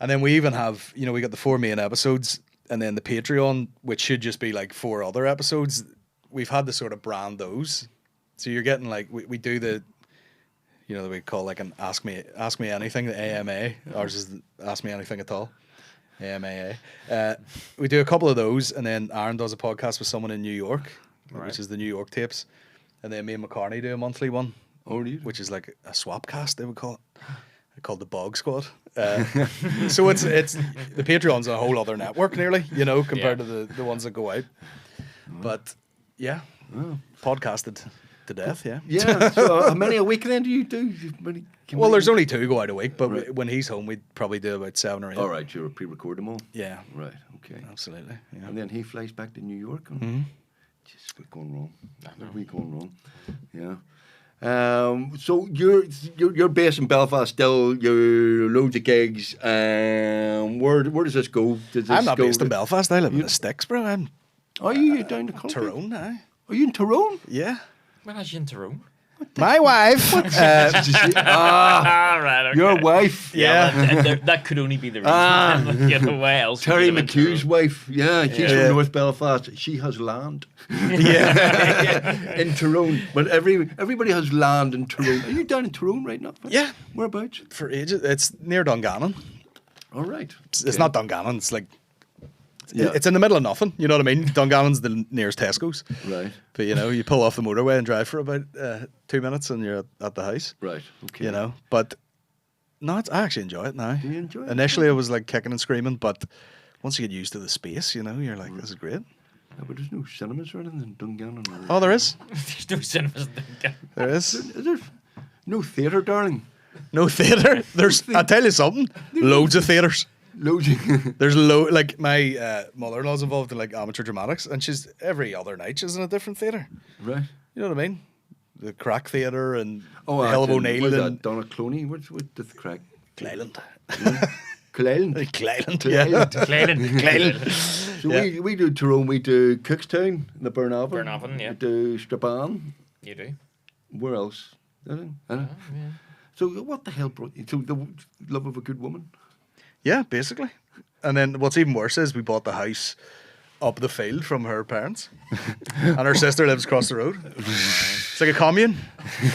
And then we even have, you know, we got the 4 main episodes, and then the Patreon, which should just be like 4 other episodes. We've had to sort of brand those. So you're getting like, we do the, you know, we call like an Ask Me Anything, the AMA. Ours is the Ask Me Anything at all. AMA. We do a couple of those, and then Aaron does a podcast with someone in New York, which is the New York tapes. And then me and McCartney do a monthly one. Oh, do you? which is like a swap cast, they would call it. They're called the Bog Squad. So it's the Patreon's a whole other network nearly, you know, compared to the ones that go out. But yeah, podcasted to death. Yeah. Yeah. So how many a week then do you do? Well, there's only 2 go out a week, but when he's home, we'd probably do about 7 or 8. All right, you pre-record them all. Yeah. Right. Okay. Absolutely. Yeah. And then he flies back to New York. And just what's going wrong? What we going wrong? Yeah. So you're based in Belfast still. You're loads of gigs. Where does this go? Does this I'm not go based in Belfast. I live in the sticks, bro. I'm Are you down the country? Tyrone now. Are you in Tyrone? Yeah. When I was in Tyrone. My wife. Right, okay. Your wife? Yeah. That could only be the reason. You know, why else? Terry could you live in McHugh's Tyrone? wife. Yeah, she's Yeah. from North Belfast. She has land Yeah. in Tyrone. But everybody has land in Tyrone. Are you down in Tyrone right now? Yeah. Whereabouts? For ages. It's near Dungannon. All right. It's not Dungannon. It's like Yeah. it's in the middle of nothing. You know what I mean? Dungannon's the nearest Tesco's. Right. But you know, you pull off the motorway and drive for about 2 minutes, and you're at the house. Right. Okay. You know, but no, I actually enjoy it now. Do you enjoy it? Initially, I was like kicking and screaming, but once you get used to the space, you know, you're like, this is great. Yeah, but there's no cinemas or anything in Dungannon. Or... Oh, there is. There's no cinemas in Dungannon. There is. Is there no theatre, darling? No theatre. There's. I'll tell you something. Loads of theatres. Loads. There's like my mother-in-law's involved in like amateur dramatics, and she's every other night she's in a different theatre. Right. You know what I mean? The Crack Theatre and Oh, the Hill of actually, O'Neill where's and that? Donnacloney? What's the crack? Clayland. Clayland. Clayland. Yeah. Clayland. So Yeah. we do Tyrone, we do Cookstown, the Burnavan. Burnavan, yeah. We do Strabane. You do. Where else? I don't know. So what the hell brought you to the love of a good woman? Yeah, basically. And then what's even worse is we bought the house up the field from her parents, and her sister lives across the road. It's like a commune.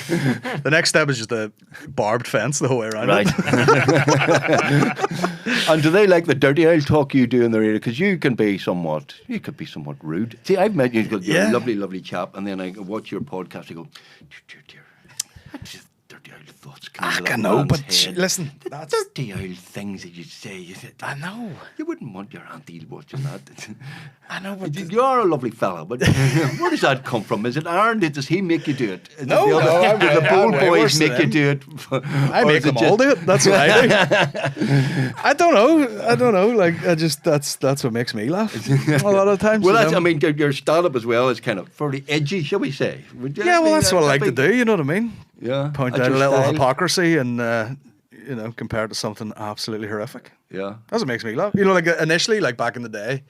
The next step is just a barbed fence the whole way around. Right. And do they like the dirty old talk you do in the radio? Because you could be somewhat rude. See, I've met you, you're Yeah. a lovely, lovely chap, and then I watch your podcast, I go, dear, that's just dirty old thoughts. I know, but listen, the that's... dirty old things that you say. I know. You wouldn't want your auntie watching that. I know, but... You are a lovely fella, but where does that come from? Is it Aaron? Does he make you do it? Is No, it the no, I'm do the way- bold I'm way boys worse than make you him. do it? I make them all do it. That's what I do. I don't know. Like, that's what makes me laugh a lot of times. Well, you that's, know? I mean, your stand-up as well is kind of fairly edgy, shall we say? Would you Yeah, well, mean, that's what I like to that'd do. You know what I mean? be- Yeah. Point That's out a your little style. hypocrisy and you know, compared to something absolutely horrific. Yeah. That's what makes me laugh. You know, like initially, like back in the day,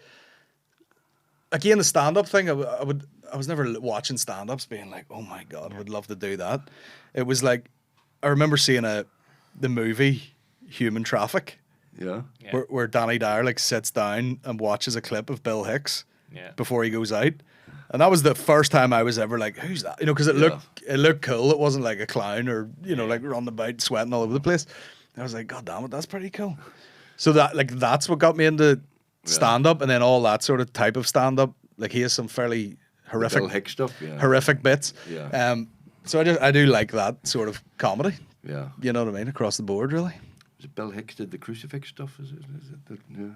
again, the stand-up thing, I was never watching stand-ups being like, oh my God, I would love to do that. It was like, I remember seeing the movie Human Traffic, Yeah. Yeah. where Danny Dyer like sits down and watches a clip of Bill Hicks Yeah. before he goes out. And that was the first time I was ever like, who's that? You know, because it looked cool. It wasn't like a clown or, you know, like running about sweating all over the place. And I was like, God damn it, that's pretty cool. So that's what got me into stand up, and then all that sort of type of stand up. Like he has some fairly horrific Bill Hicks stuff, yeah. horrific bits. Yeah. So I do like that sort of comedy. Yeah. You know what I mean? Across the board, really. Is it Bill Hicks did the crucifix stuff? Is it yeah.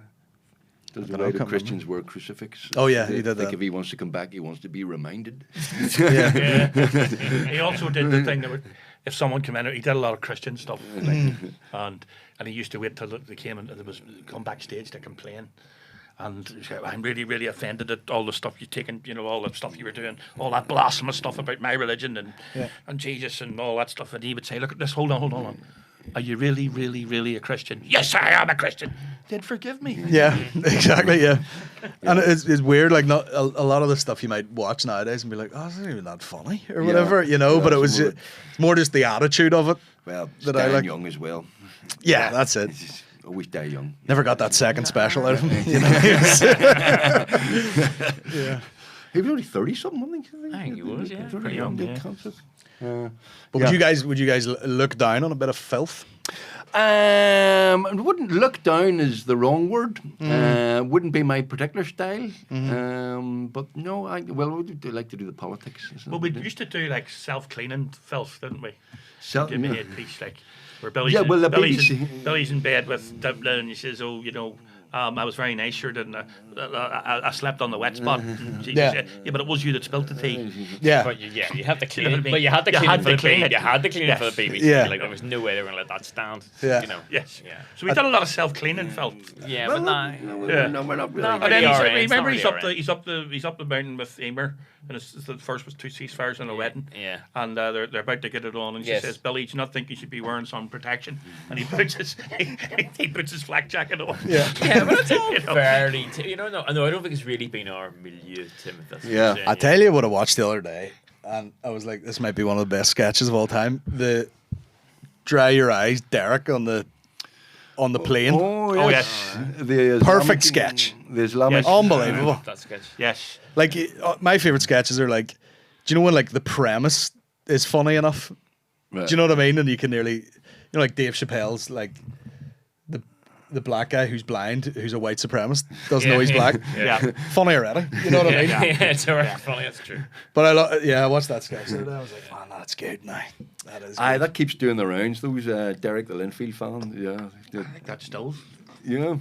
Does the dunno, way the can't Christians wear crucifix? Oh, yeah, They he did think that. if he wants to come back, he wants to be reminded. Yeah. Yeah. He also did the thing that would, if someone came in, he did a lot of Christian stuff, like, and he used to wait till they came and there was come backstage to complain. And he said, I'm really, really offended at all the stuff you've taken, you know, all the stuff you were doing, all that blasphemous stuff about my religion and Jesus and all that stuff. And he would say, look at this, hold on. Are you really, really, really a Christian? Yes, I am a Christian. Then forgive me. Yeah, exactly. Yeah, and it's weird. Like not a lot of the stuff you might watch nowadays and be like, "Oh, it's not even that funny" or whatever, you know. Yeah, but it it's was more- it's more just the attitude of it. Well, That I dying like. young as well. Yeah, that's it. He's just always die young. Never got that second special out of him. You know? Yeah. He was only 30-something, I think. I think he was, yeah, Very pretty young, young, did yeah. concert. But would you guys look down on a bit of filth? Wouldn't look down is the wrong word. Wouldn't be my particular style. But no, I would like to do the politics. Well, we used to do like self-cleaning filth, didn't we? Self- Give me yeah. a headpiece, like where Billy's, Yeah, well, the Billy's in bed with Dublin, and he says, "Oh, you know, I was very nice, sure, didn't I? I slept on the wet spot." And she said, yeah, but it was you that spilled the tea. Yeah. But you have to clean You know what I it. mean? But you had to You clean had it for to the clean baby. it. You had to clean it for the baby. Yeah. Like there was no way they were going to let that stand. Yeah. You know. Yes. Yeah. So we've done a lot of self-cleaning filth. Yeah, but no. Yeah. No, we're not really. No, And then Really remember alright, he's up the mountain with Emer, and the first was 2 ceasefires and a wedding. Yeah. And they're about to get it on, and she Yes. says, "Billy, do you not think you should be wearing some protection?" And he puts his flak jacket on. Yeah. Yeah, but it's all You know. fairly. No, I don't think it's really been our milieu, Tim. If that's what Yeah. you're saying, I tell you what I watched the other day, and I was like, this might be one of the best sketches of all time. The Dry Your Eyes, Derek on the plane. Oh yes. The Perfect Islamic- sketch. The Islamic. Yes. Unbelievable. That's good. Yes. Like my favorite sketches are like, do you know when like the premise is funny enough? Right. Do you know what I mean? And you can nearly, like Dave Chappelle's like the black guy who's blind, who's a white supremacist, doesn't know he's black. Yeah. Funny already. You know what I mean? Yeah, it's alright. Funny, that's true. But I watched that sketch the other day. I was like, man, that's good now. That is Aye, good. that keeps doing the rounds. Those Derek the Linfield fan. Yeah. I think that's still. Yeah.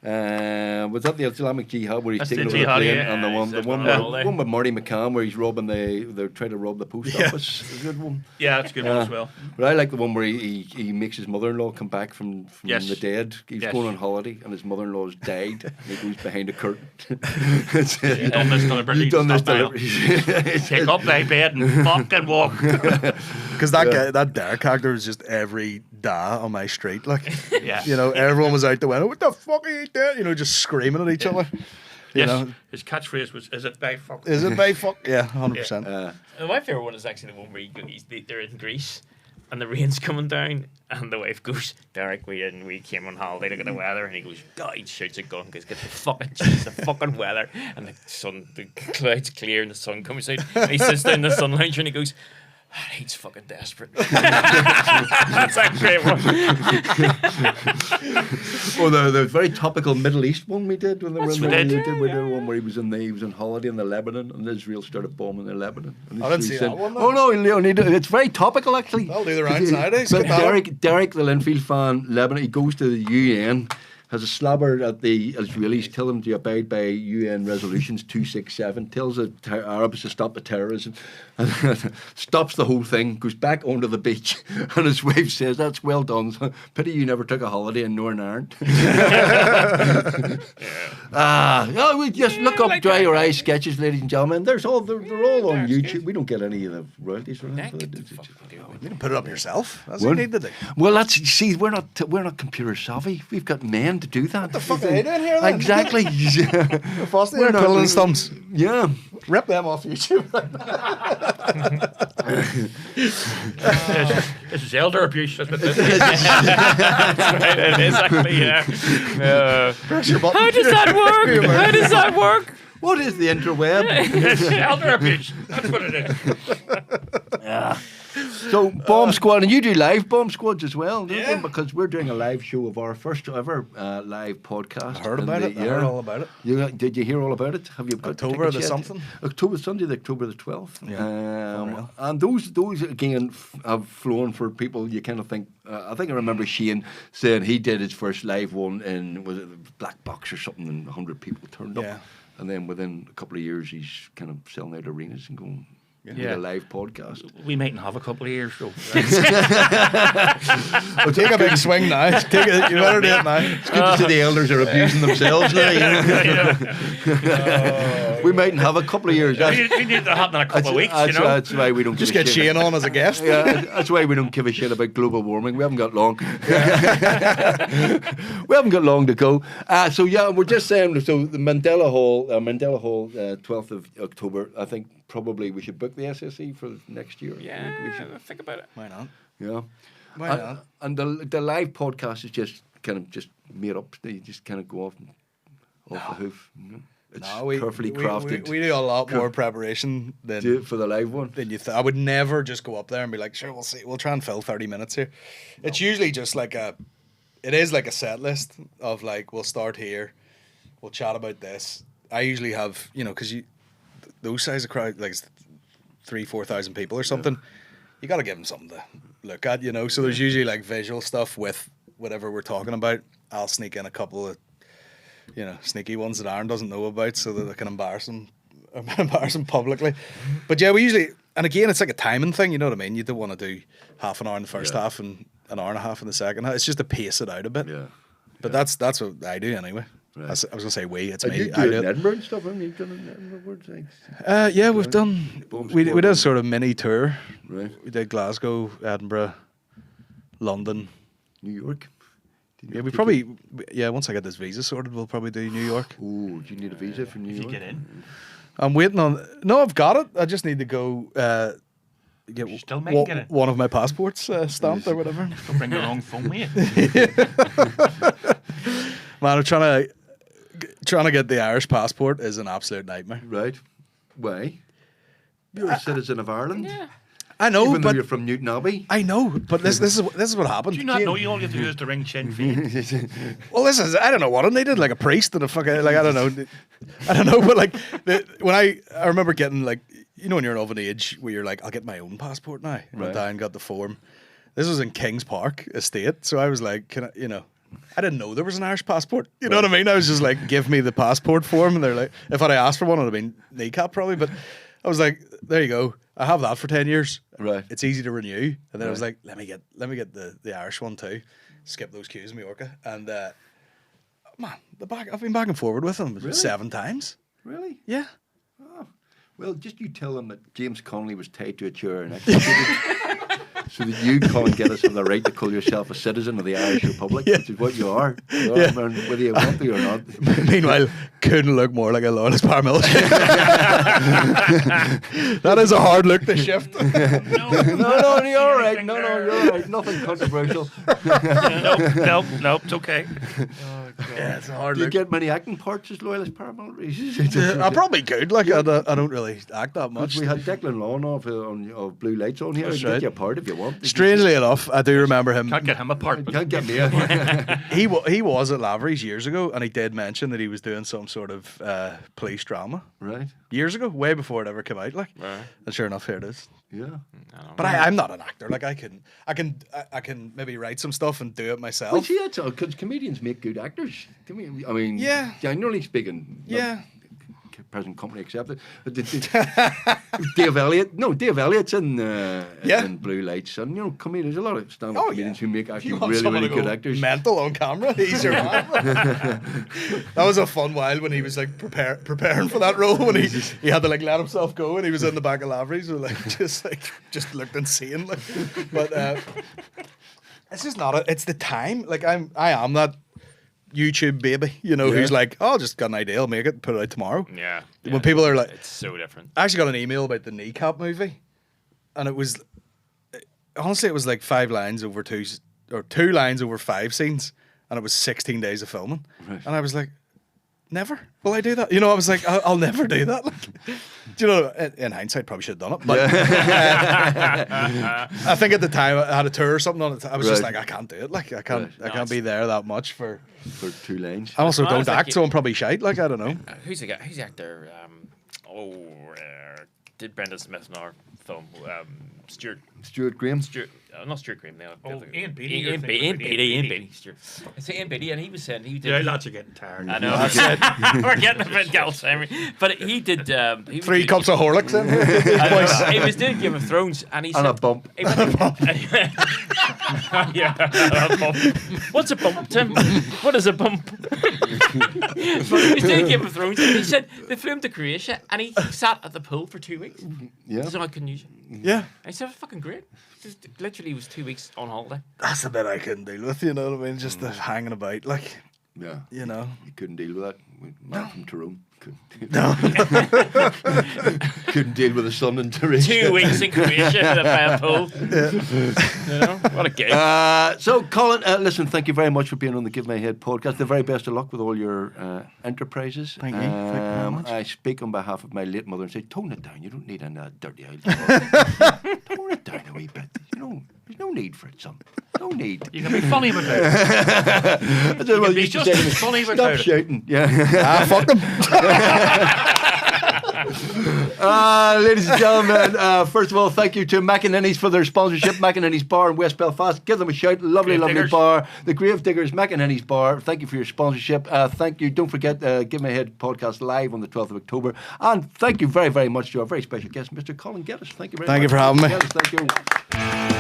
Was that the Islamic Jihad where he's That's taking the over the Jihad, plane, yeah. and the one He's on holiday. with Marty McCann where he's robbing they're trying to rob the post office. It's a good one. Yeah, that's a good one as well. But I like the one where he makes his mother-in-law come back from Yes. the dead. He's Yes. going on holiday and his mother-in-law's died. And he goes behind a curtain. You've done this deliberately. You've done this Stop now. deliberately. Take up thy bed and fucking walk. Because that guy, that Derek character was just every day on my street. Like, Yeah. you know, everyone was out the window. What the fuck are you doing? You know, just screaming at each other. You Yes. know, His catchphrase was, "Is it by fuck?" is it by fuck? Yeah, 100%. My favourite one is actually the one where they're in Greece and the rain's coming down and the wife goes, "Derek, we came on holiday, look at the weather," and he goes, "God," he shoots a gun, goes, "Get the fucking jeez, the fucking weather," and the clouds clear and the sun comes out and he sits down in the sun lounger and he goes, "He's fucking desperate." That's a great one. Oh, the very topical Middle East one we did when they were in we the, did. we did one where he was on holiday in the Lebanon and Israel started bombing the Lebanon. And I didn't he see said, that one, Oh no, it's very topical actually. I'll do the rounds nowadays. But Get that one. Derek the Linfield fan, Lebanon, he goes to the UN, has a slobber at the Israelis, tell them to abide by UN resolutions 267, tells the Arabs to stop the terrorism, and stops the whole thing, goes back onto the beach, and his wife says, "That's well done. Pity you never took a holiday in Northern Ireland." We just look up Dry Your Eyes sketches, ladies and gentlemen. They're all on YouTube. We don't get any of the royalties from that. You can put it up yourself. That's what you need to do. Well, we're not computer savvy. We've got men to do that. What the fuck are they doing here then? Exactly. Foster, We're not- twiddling his thumbs. Yeah. Rip them off YouTube. This is elder abuse. That's what this is. It is actually, yeah. Press your button. How does that work? How does that work? What is the interweb? It's elder abuse. That's what it is. So Bomb Squad, and you do live Bomb Squads as well, don't you? Because we're doing a live show of our first ever live podcast. I heard And about it. I heard all about it. Did you hear all about it? Have you got October tickets the yet? something? Sunday, October the 12th. Yeah. And those again have flown for people. You kind of think. I think I remember Shane saying he did his first live one in was it Black Box or something, and 100 people turned Yeah. up. And then within a couple of years, he's kind of selling out arenas and going. Yeah. A live podcast. We mightn't have a couple of years, so. Well, take a big swing now. Take it. You better do it now. It's good to see the elders are abusing themselves now. You know? We mightn't have a couple of years. We need to happen in a couple of weeks, you know. That's why we don't Just give a get shit. Shane on as a guest. Yeah, that's why we don't give a shit about global warming. We haven't got long. We haven't got long to go. So yeah, we're just saying. So the Mandela Hall, 12th of October. I think probably we should book the SSE for next year. Yeah, we should. think about it. Why not? Yeah. Why not? And the live podcast is just kind of just made up. They just kind of go off the hoof. You know? It's No, we carefully we- crafted. We do a lot more preparation Do than it for the live one. I would never just go up there and be like, sure, we'll see. We'll try and fill 30 minutes here. It's usually just like it is like a set list of like, we'll start here, we'll chat about this. I usually have, because those size of crowd, like 3,000-4,000 people or something, you got to give them something to look at, So there's usually like visual stuff with whatever we're talking about. I'll sneak in a couple of, sneaky ones that Aaron doesn't know about so that I can embarrass him publicly. But yeah, we usually, and again, it's like a timing thing, you know what I mean? You don't want to do half an hour in the first half and an hour and a half in the second half. It's just to pace it out a bit. Yeah. But that's what I do anyway. Right. I was going to say we, it's And me. you I do do it in it. Edinburgh and stuff, haven't you? You've done it in Edinburgh, things. Yeah, we've done, we did a sort of mini tour. Right. We did Glasgow, Edinburgh, London. New York. Yeah, we probably, once I get this visa sorted, we'll probably do New York. Oh, do you need a visa for New If York? you get in. I'm waiting on, no, I've got it. I just need to go get You still might get it. one of my passports stamped or whatever. Don't bring the wrong phone with you. Man, I'm trying to get the Irish passport is an absolute nightmare. Right. Why? You're a citizen of Ireland. Yeah. I know, Even though but you're from Newton Abbey. I know, but this is what happened. Do you not know you all you have to do is to ring Sinn Féin? Well, I don't know what I needed, like a priest and a fucking, like, I don't know, but like, when I remember getting, like, when you're of an age where you're like, I'll get my own passport now. And I went down and got the form. This was in Kings Park Estate, so I was like, can I, I didn't know there was an Irish passport. You know what I mean? I was just like, give me the passport form, and they're like, if I'd asked for one, it'd have been kneecap probably, but I was like, there you go. I have that for 10 years. Right. It's easy to renew. And then I was Right. like, let me get the Irish one too. Skip those queues in Mallorca. And man, I've been back and forward with them Really? 7 times. Really? Yeah. Well, just you tell them that James Connolly was tied to a chair and executed. So that you, Colin Geddis, have the right to call yourself a citizen of the Irish Republic, which is what you are. Yeah. Whether you want to or not. Meanwhile, couldn't look more like a loyalist paramilitary. That is a hard look to shift. No, you're all right. No, you're all right. Nothing controversial. Nope, it's okay. Yeah, it's a hard Do you look. get many acting parts as loyalist paramilitaries? I probably could. Like, I don't really act that much. Because we had Declan Lawn of Blue Lights on here. That's Get right. you a part if you want. Strangely enough, I do remember him. Can't get him apart. Can't get me a He was at Lavery's years ago, and he did mention that he was doing some sort of police drama Right. years ago, way before it ever came out. Like, Right. and sure enough, here it is. Yeah. But I'm not an actor. Like, I can maybe write some stuff and do it myself. Well, see, that's all, because comedians make good actors. I mean, Yeah. generally speaking. not Yeah. Present company accepted. But Dave Elliott's in Blue Lights, and comedians. There's a lot of stand-up comedians who make actually really good actors. Mental on camera. He's your man. That was a fun while when he was like preparing for that role, when he had to like let himself go, and he was in the back of Lavery's, so just looked insane. Like, but it's just not. It's the time. Like I am that YouTube baby, who's like, oh, just got an idea, I'll make it, put it out tomorrow. Yeah. When people are like, It's so different. I actually got an email about the Kneecap movie, and it was honestly, it was like 5 lines over 2 lines over 5 scenes, and it was 16 days of filming, and I was like, never will I do that. I was like, I'll never do that. Like, in hindsight, probably should have done it, but I think at the time I had a tour or something on it. I was just like, I can't do it. Like, I can't be there that much for 2 lines. I also Well, don't it's like act, so I'm probably shite. Like, I don't know. Who's the guy? Who's the actor? Did Brendan Smith in our film? Stuart Graham. Not Stuart Graham. Ian Beattie, Ian you're thinking about Ian Ian Beattie. Stuart. I say Ian Beattie, and he was saying he did. Yeah, lads are getting tired. I know. We're getting a bit Alzheimer, but he did. He was 3 doing- cups of Horlicks in. I know, he was doing Game of Thrones, and he said, And a bump. Yeah, a bump. What's a bump, Tim? What is a bump? But he was doing Game of Thrones, and he said they flew him to Croatia, and he sat at the pool for 2 weeks. Yeah. So I couldn't use it. Yeah. And he said, it was fucking great. Literally, it was 2 weeks on holiday. That's the bit I couldn't deal with, you know what I mean? Just the hanging about. Like, Yeah. You know. You couldn't deal with that. Man from Tyrone. No. Couldn't deal with the sun in Tyrone. 2 weeks in Croatia at a bad pool. You know, what a gig. So, Colin, listen, thank you very much for being on the Give My Head podcast. The very best of luck with all your enterprises. Thank you. Thank you very much. I speak on behalf of my late mother and say, tone it down. You don't need any dirty old tone it down a wee bit. You know, there's no need for it, son. No need. You can be funny without it. That's what I be used to just say to me. as funny Stop without it. shouting. Yeah. Fuck them. Ladies and gentlemen, first of all, thank you to McEnany's for their sponsorship. McEnany's Bar in West Belfast. Give them a shout. Lovely, lovely Diggers. bar. The Grave Diggers, McEnany's Bar. Thank you for your sponsorship. Thank you. Don't forget, Give My Head podcast live on the 12th of October. And thank you very, very much to our very special guest, Mr. Colin Geddis. Thank you very much. Thank you for having me. Thank you.